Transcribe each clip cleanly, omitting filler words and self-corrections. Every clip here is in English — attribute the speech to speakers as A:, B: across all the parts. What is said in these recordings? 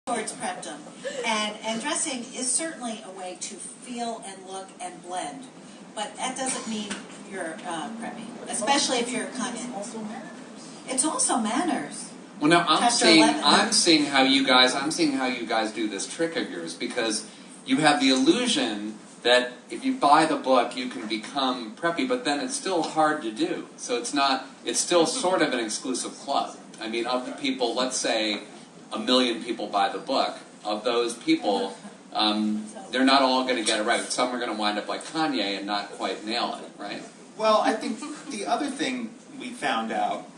A: towards preppdom. And dressing is certainly a way to feel and look and blend. But that doesn't mean you're preppy, especially if you're a conscious. It's also manners.
B: Well, now I'm seeing how you guys do this trick of yours, because you have the illusion that if you buy the book, you can become preppy, but then it's still hard to do. So it's still sort of an exclusive club. I mean, of the people, let's say 1 million people buy the book. Of those people, they're not all going to get it right. Some are going to wind up like Kanye and not quite nail it, right?
C: Well, I think the other thing we found out,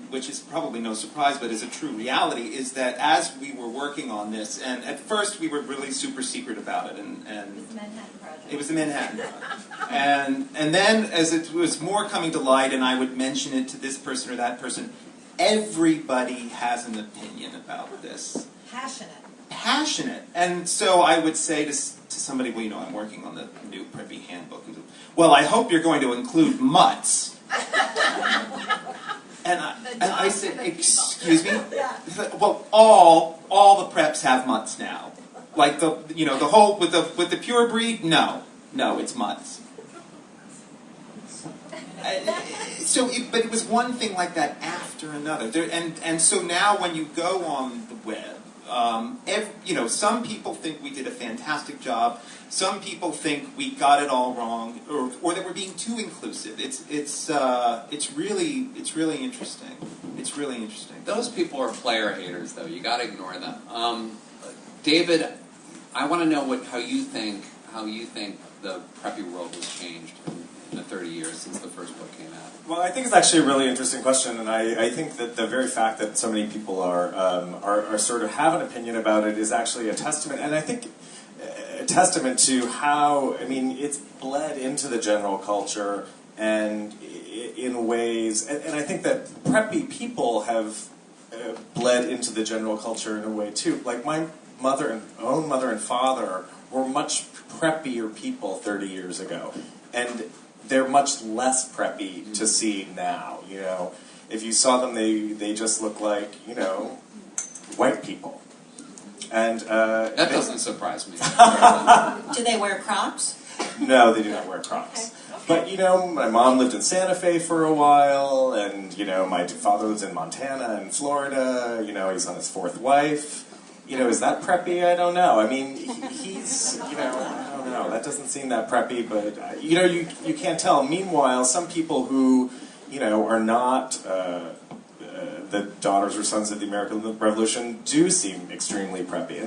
C: which is probably no surprise, but is a true reality, is that as we were working on this, and at first we were really super secret about it, and it was the Manhattan Project. And then as it was more coming to light, and I would mention it to this person or that person, everybody has an opinion about this. Passionate. And so I would say to somebody, well, you know, I'm working on the new Preppy Handbook. Well, I hope you're going to include mutts. And I said, excuse me? Well, all the preps have mutts now. Like the whole with the pure breed, no, it's mutts. But it was one thing like that after another. And so now when you go on the web, some people think we did a fantastic job. Some people think we got it all wrong, or that we're being too inclusive. It's really interesting. It's really interesting.
B: Those people are player haters, though. You got to ignore them. David, I want to know how you think the preppy world has changed in the 30 years since the first book came out.
D: Well, I think it's actually a really interesting question, and I think that the very fact that so many people are sort of have an opinion about it is actually a testament, and I think a testament to how, I mean, it's bled into the general culture, and in ways, and I think that preppy people have bled into the general culture in a way too. Like my own mother and father were much preppier people 30 years ago, and they're much less preppy to see now. You know, if you saw them, they just look like, you know, white people. And
B: that doesn't surprise me.
A: Do they wear Crocs?
D: No, they do not wear Crocs. Okay. But you know, my mom lived in Santa Fe for a while, and you know, my father lives in Montana and Florida. You know, he's on his 4th wife. You know, is that preppy? I don't know. I mean, he's, you know, I don't know. That doesn't seem that preppy, but, you know, you can't tell. Meanwhile, some people who, you know, are not the daughters or sons of the American Revolution do seem extremely preppy.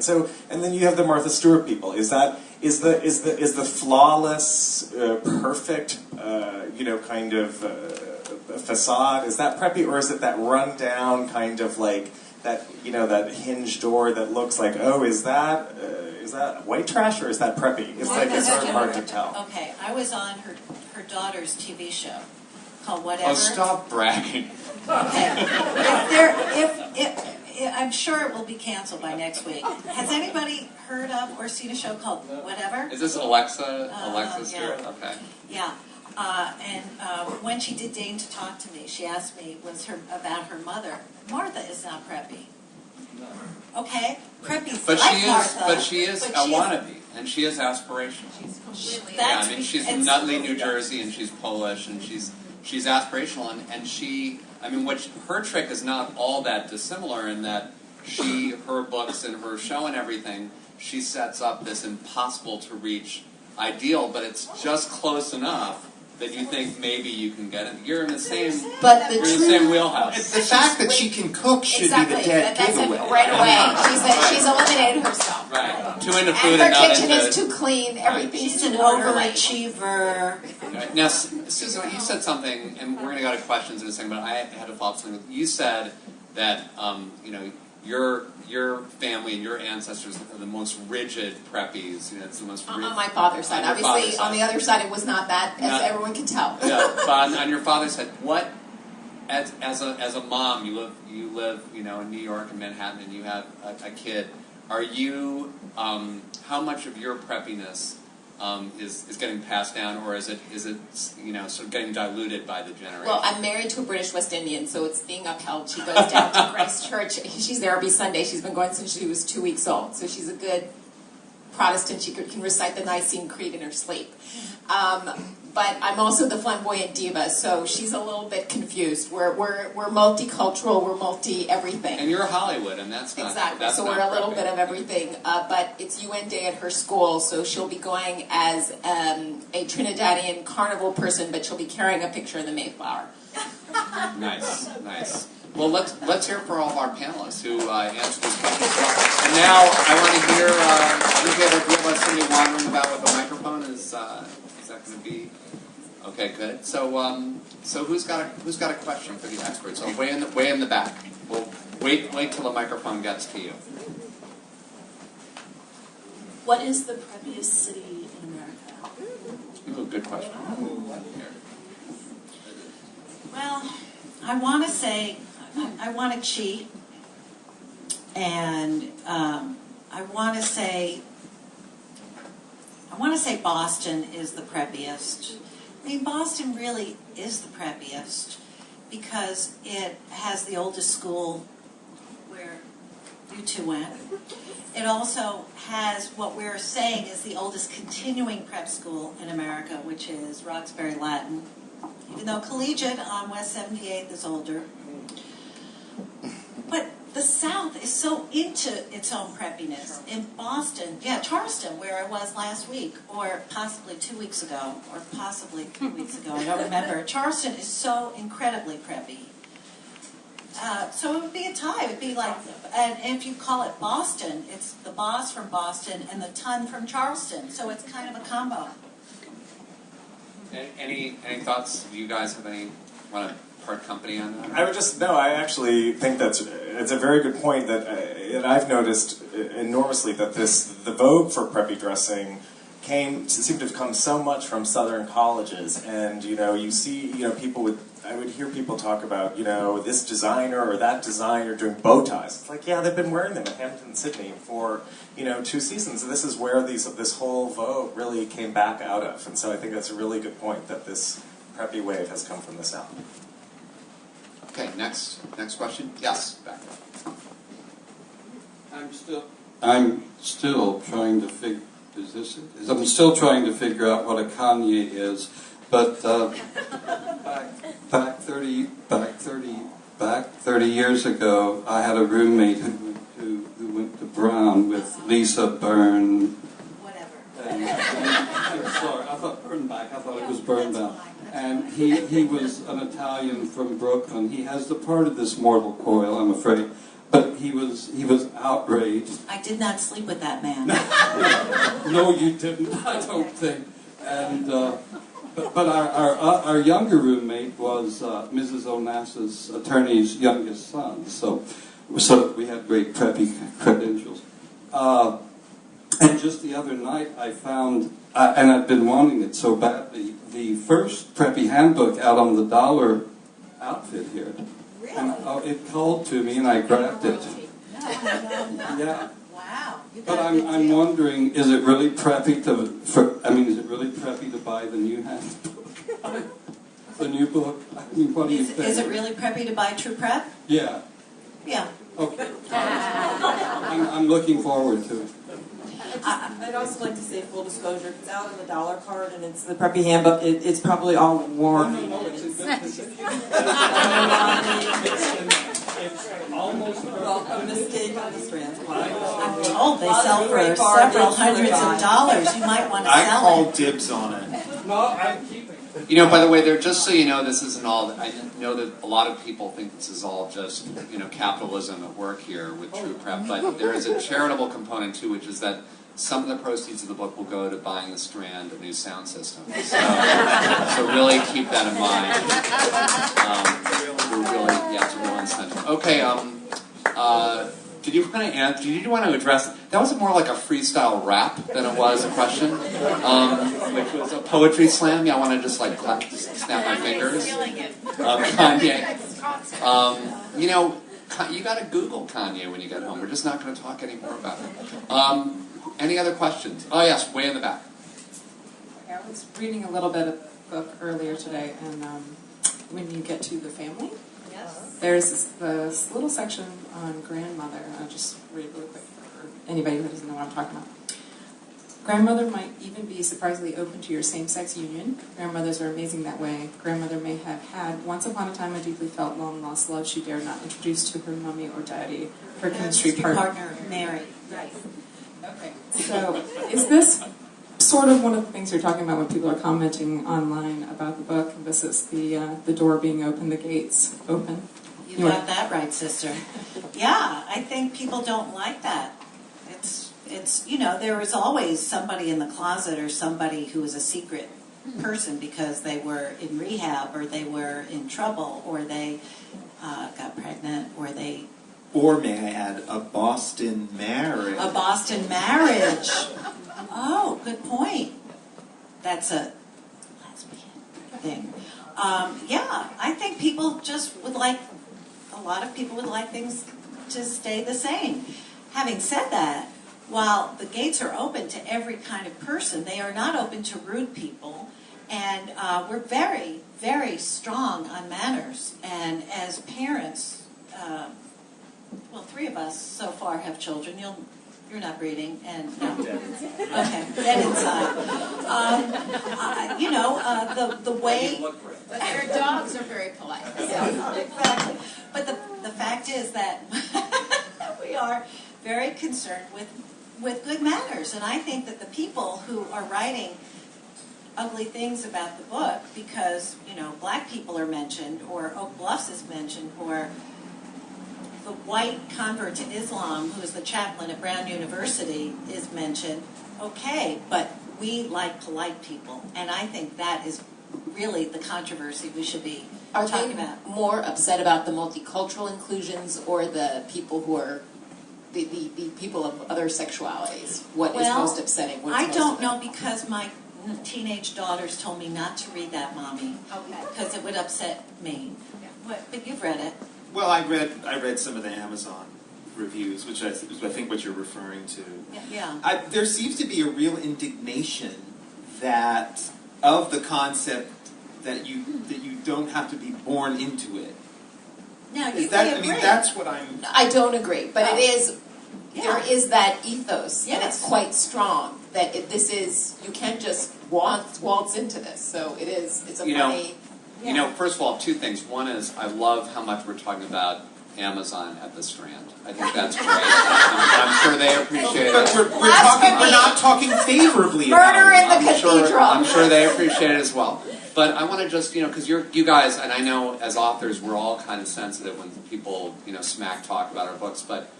D: And then you have the Martha Stewart people. Is the flawless, perfect, you know, kind of facade, is that preppy, or is it that run-down kind of like, that, you know, that hinge door that looks like, oh, is that white trash or is that preppy? It's like, it's sort of hard to tell.
A: Okay, I was on her daughter's TV show called Whatever.
B: Oh, stop bragging.
A: Okay, I'm sure it will be canceled by next week. Has anybody heard of or seen a show called Whatever?
B: Is this Alexa Stewart?
A: Yeah.
B: Okay.
A: Yeah. When she did deign to talk to me, she asked me about her mother. Martha is not preppy. Okay, preppy's
B: but she is a wannabe, and she is aspirational.
A: She's completely.
B: I mean, she's from Nutley, New Jersey, and she's Polish, and she's aspirational, and she. I mean, her trick is not all that dissimilar in that her books and her show and everything, she sets up this impossible to reach ideal, but it's just close enough that you think maybe you can get it. You're in the same, same wheelhouse.
C: The fact that she can cook should be the dead giveaway.
E: Right away. She's eliminated herself.
B: Right. Too into food
E: and her
B: not
E: kitchen
B: into...
E: is too clean. Everything's
A: She's
E: too
A: an
E: orderly.
A: overachiever.
B: Right. Now, Susan, you said something, and we're going to go to questions in a second, but I had to follow up something. You said that, you know, your family and your ancestors are the most rigid preppies. You know, it's the most rigid.
E: On my father's side. Obviously, on the other side, it was not that, as everyone can tell.
B: Yeah, but on your father's side, what, as a mom, you live, you know, in New York and Manhattan, and you have a kid. Are you, how much of your preppiness is getting passed down, or is it sort of getting diluted by the generation?
E: Well, I'm married to a British West Indian, so it's being upheld. She goes down to Grace Church. She's there every Sunday. She's been going since she was 2 weeks old. So she's a good Protestant. She can recite the Nicene Creed in her sleep. But I'm also the flamboyant diva, so she's a little bit confused. We're multicultural, we're multi-everything.
B: And you're Hollywood, and that's not
E: Exactly.
B: That's
E: so
B: not
E: we're a little
B: preppy.
E: bit of everything. But it's UN Day at her school, so she'll be going as a Trinidadian carnival person, but she'll be carrying a picture of the Mayflower.
B: Nice, nice. Well, let's hear for all of our panelists who answered this question. And now I want to hear. Do you have somebody wandering about with a microphone? Is that going to be? Okay, good. So who's got a question for the experts? So way in the back. We'll wait till the microphone gets to you.
F: What is the preppiest city in America?
B: Ooh, good question.
A: Well, I want to say, I want to cheat, and I want to say Boston is the preppiest. I mean, Boston really is the preppiest because it has the oldest school where you two went. It also has what we're saying is the oldest continuing prep school in America, which is Roxbury Latin. Even though Collegiate on West 78th is older. But the South is so into its own preppiness. In Boston, Charleston, where I was last week, or possibly 2 weeks ago, or possibly 3 weeks ago, I don't remember. Charleston is so incredibly preppy. So it would be a tie. It would be like, and if you call it Boston, it's the boss from Boston and the ton from Charleston. So it's kind of a combo.
B: Any thoughts? Do you guys have want to part company on that?
D: I actually think it's a very good point that I've noticed enormously that the vogue for preppy dressing seemed to have come so much from Southern colleges, and you see I would hear people talk about this designer or that designer doing bow ties. It's like, yeah, they've been wearing them at Hampton and Sydney for 2 seasons. And this is where this whole vogue really came back out of. And so I think that's a really good point that this preppy wave has come from the South.
B: Okay, next question. Yes, back there.
G: I'm still trying to figure. I'm still trying to figure out what a Kanye is, but back 30 years ago, I had a roommate who went to Brown with Lisa Birnbach. I'm sorry, I thought Birnbach. I thought it was Birnbach. And he was an Italian from Brooklyn. He has the part of this mortal coil, I'm afraid. But he was outraged.
A: I did not sleep with that man.
G: No, you didn't. I don't think. And but our younger roommate was Mrs. Onassa's attorney's youngest son. So we had great preppy credentials. And just the other night, I found, and I've been wanting it so badly, the first Preppy Handbook out on the dollar outfit here.
A: Really?
G: And it called to me, and I grabbed it. Yeah.
A: Wow.
G: But I'm wondering, is it really preppy to buy the new handbook? The new book? I mean, what do you think?
A: Is it really preppy to buy True Prep?
G: Yeah.
A: Yeah.
G: Okay. I'm looking forward to it.
H: I'd also like to say full disclosure, if it's out on the dollar card and it's the Preppy Handbook, it's probably all worn.
G: No, it's in good position. It's almost
H: Well, a mistake on the Strand.
A: I'm told they sell for several hundreds of dollars. You might want to
C: I
A: sell
C: call
A: it.
C: dibs on it.
G: No, I'm keeping
B: By
G: it.
B: the way, just so you know, this isn't all. I know that a lot of people think this is all just capitalism at work here with True Prep, but there is a charitable component too, which is that some of the proceeds of the book will go to buying the Strand a new sound system. So really keep that in mind. It's a real incentive. Okay. Did you want to address? That was more like a freestyle rap than it was a question, which was a poetry slam. Yeah, I want to just snap my fingers. Kanye. You got to Google Kanye when you get home. We're just not going to talk anymore about it. Any other questions? Oh yes, way in the back.
H: I was reading a little bit of the book earlier today, and when you get to the family, there's this little section on grandmother. I'll just read it really quick for anybody who doesn't know what I'm talking about. Grandmother might even be surprisingly open to your same-sex union. Grandmothers are amazing that way. Grandmother may have had, once upon a time, a deeply felt long-lost love she dared not introduce to her mummy or daddy, her chemistry partner.
A: Mary.
H: Right. Okay. So, is this sort of one of the things you're talking about when people are commenting online about the book? This is the door being open, the gates open.
A: You got that right, sister. Yeah, I think people don't like that. It's there is always somebody in the closet or somebody who is a secret person because they were in rehab or they were in trouble or they got pregnant or they...
C: Or may I add, a Boston marriage.
A: A Boston marriage. Oh, good point. That's a lesbian thing. Yeah, I think people just would like, a lot of people would like things to stay the same. Having said that, while the gates are open to every kind of person, they are not open to rude people. And we're very, very strong on manners. And as parents, well, 3 of us so far have children. You're not breeding, and no. Okay, dead inside. The way
E: Their dogs are very polite.
A: exactly. But the fact is that we are very concerned with good manners, and I think that the people who are writing ugly things about the book because black people are mentioned, or Oak Bluffs is mentioned, or the white convert to Islam who is the chaplain at Brown University is mentioned. Okay, but we like polite people, and I think that is really the controversy we should be talking about.
E: More upset about the multicultural inclusions or the people who are the people of other sexualities? What is most upsetting?
A: I don't know, because my teenage daughters told me not to read that, Mommy.
E: Okay.
A: Because it would upset me. Yeah. But you've read it.
C: Well, I read some of the Amazon reviews, which is I think what you're referring to.
A: Yeah.
C: There seems to be a real indignation of the concept that you don't have to be born into it.
A: Now,
C: That's what I'm...
E: I don't agree, but it is...
A: Yeah.
E: There is that ethos, and
A: Yes.
E: it's quite strong, that this is... You can't just waltz into this, so it is... It's a funny...
B: First of all, 2 things. One is I love how much we're talking about Amazon at the Strand. I think that's great. I'm sure they appreciate it.
C: But we're not talking favorably about
E: Murder
C: it.
E: in the cathedral.
B: I'm sure they appreciate it as well. But I want to just, because you guys, and I know as authors, we're all kind of sensitive when people, smack talk about our books, but,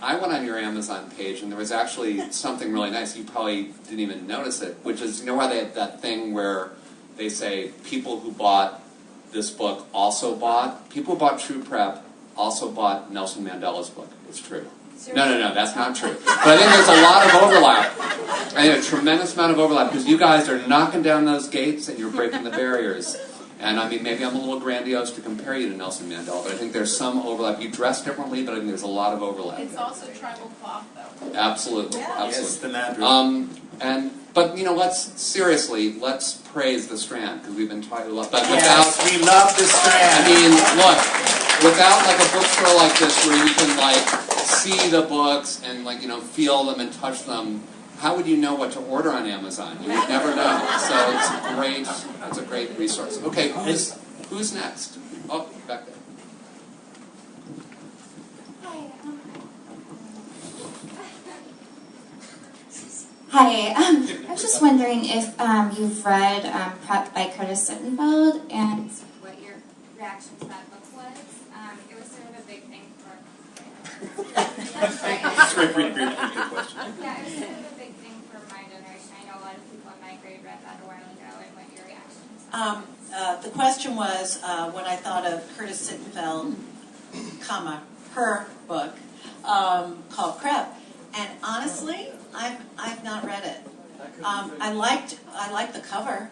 B: I went on your Amazon page, and there was actually something really nice. You probably didn't even notice it, which is, why they had that thing where they say people who bought this book also bought, people who bought True Prep also bought Nelson Mandela's book. It's true. No, that's not true. But I think there's a lot of overlap. I think a tremendous amount of overlap, because you guys are knocking down those gates and you're breaking the barriers. And I mean, maybe I'm a little grandiose to compare you to Nelson Mandela, but I think there's some overlap. You dress differently, but I think there's a lot of overlap.
E: It's also tribal cloth, though.
B: Absolutely, absolutely.
C: Yes, the Madrid.
B: But let's praise the Strand, because we've been talking a lot. But
C: We love the Strand.
B: I mean, look, without like a bookstore like this where you can see the books and feel them and touch them, how would you know what to order on Amazon? You would never know. So it's a great resource. Okay, who's next? Oh, back there.
I: Hi, I was just wondering if you've read Prep by Curtis Sittenfeld and what your reaction to that book was. It was sort of a big thing for...
C: That's a great question.
I: Yeah, it was sort of a big thing for my generation. I know a lot of people in my grade read that a while ago, and what your reaction was.
A: The question was what I thought of Curtis Sittenfeld, her book called Prep, and honestly, I've not read it. I liked the cover.